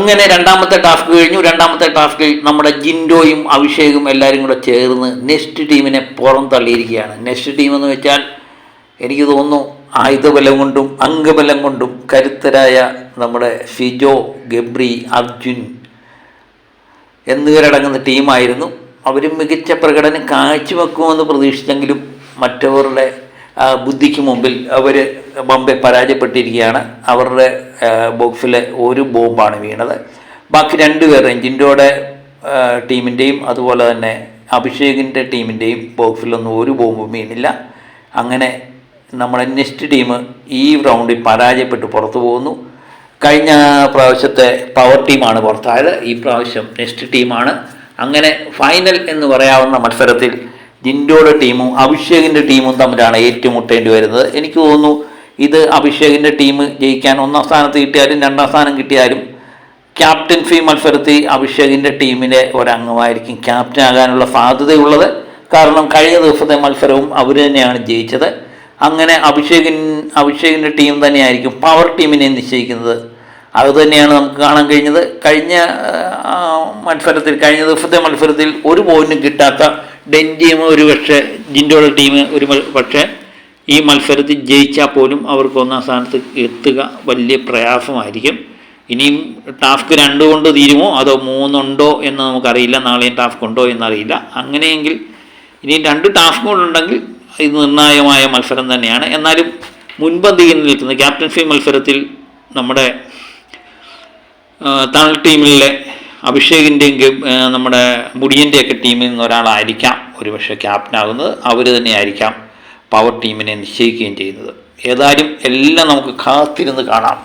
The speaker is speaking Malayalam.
അങ്ങനെ രണ്ടാമത്തെ ടാസ്ക് കഴിഞ്ഞു. രണ്ടാമത്തെ ടാസ്കിൽ നമ്മുടെ ജിൻഡോയും അഭിഷേകും എല്ലാവരും കൂടെ ചേർന്ന് നെക്സ്റ്റ് ടീമിനെ പുറന്തള്ളിയിരിക്കുകയാണ്. നെക്സ്റ്റ് ടീം എന്ന് വെച്ചാൽ എനിക്ക് തോന്നുന്നു ആയുധബലം കൊണ്ടും അംഗബലം കൊണ്ടും കരുത്തരായ നമ്മുടെ ഫിജോ, ഗബ്രി, അർജുൻ എന്നിവരടങ്ങുന്ന ടീമായിരുന്നു. അവർ മികച്ച പ്രകടനം കാഴ്ചവെക്കുമെന്ന് പ്രതീക്ഷിച്ചെങ്കിലും മറ്റവരുടെ ബുദ്ധിക്ക് മുമ്പിൽ അവർ ബോംബെ പരാജയപ്പെട്ടിരിക്കുകയാണ്. അവരുടെ ബോക്സിലെ ഒരു ബോംബാണ് വീണത്. ബാക്കി രണ്ടുപേരുടെയും ജിൻഡോയുടെ ടീമിൻ്റെയും അതുപോലെ തന്നെ അഭിഷേകിൻ്റെ ടീമിൻ്റെയും ബോക്സിലൊന്നും ഒരു ബോംബും വീണില്ല. അങ്ങനെ നമ്മുടെ നെക്സ്റ്റ് ടീം ഈ റൗണ്ടിൽ പരാജയപ്പെട്ട് പുറത്തു പോകുന്നു. കഴിഞ്ഞ പ്രാവശ്യത്തെ പവർ ടീമാണ് പുറത്തായത്. ഈ പ്രാവശ്യം നെക്സ്റ്റ് ടീമാണ്. അങ്ങനെ ഫൈനൽ എന്ന് പറയാവുന്ന മത്സരത്തിൽ ജിൻഡോയുടെ ടീമും അഭിഷേകിൻ്റെ ടീമും തമ്മിലാണ് ഏറ്റുമുട്ടേണ്ടി വരുന്നത്. എനിക്ക് തോന്നുന്നു ഇത് അഭിഷേകിൻ്റെ ടീം ജയിക്കാൻ ഒന്നാം സ്ഥാനത്ത് കിട്ടിയാലും രണ്ടാം സ്ഥാനം കിട്ടിയാലും ക്യാപ്റ്റൻസി മത്സരത്തിൽ അഭിഷേകിൻ്റെ ടീമിലെ ഒരംഗമായിരിക്കും ക്യാപ്റ്റൻ ആകാനുള്ള സാധ്യതയുള്ളത്. കാരണം കഴിഞ്ഞ ദിവസത്തെ മത്സരവും അവർ തന്നെയാണ് ജയിച്ചത്. അങ്ങനെ അഭിഷേകിൻ്റെ ടീം തന്നെയായിരിക്കും പവർ ടീമിനെ നിശ്ചയിക്കുന്നത്. അതുതന്നെയാണ് നമുക്ക് കാണാൻ കഴിഞ്ഞത്. കഴിഞ്ഞ ദിവസത്തെ മത്സരത്തിൽ ഒരു പോയിന്റും കിട്ടാത്ത ഡെൻജിയം ഒരു പക്ഷേ ജിൻഡോയുടെ ടീം ഒരു പക്ഷേ ഈ മത്സരത്തിൽ ജയിച്ചാൽ പോലും അവർക്ക് ഒന്നാം സ്ഥാനത്ത് എത്തുക വലിയ പ്രയാസമായിരിക്കും. ഇനിയും ടാസ്ക് 2 കൊണ്ട് തീരുമോ അതോ 3 ഉണ്ടോ എന്ന് നമുക്കറിയില്ല. നാളെയും ടാസ്ക് ഉണ്ടോ എന്നറിയില്ല. അങ്ങനെയെങ്കിൽ ഇനിയും 2 ടാസ്കുകളുണ്ടെങ്കിൽ ഇത് നിർണായകമായ മത്സരം തന്നെയാണ്. എന്നാലും മുൻപന്തിയിൽ നിൽക്കുന്ന ക്യാപ്റ്റൻസി മത്സരത്തിൽ നമ്മുടെ തമിഴ് ടീമിലെ അഭിഷേകിൻ്റെയും നമ്മുടെ മുടിയൻ്റെയൊക്കെ ടീമിൽ നിന്ന് ഒരാളായിരിക്കാം ഒരുപക്ഷെ ക്യാപ്റ്റനാകുന്നത്. അവർ തന്നെയായിരിക്കാം പവർ ടീമിനെ നിശ്ചയിക്കുകയും ചെയ്യുന്നത്. ഏതായാലും എല്ലാം നമുക്ക് കാത്തിരുന്ന് കാണാം.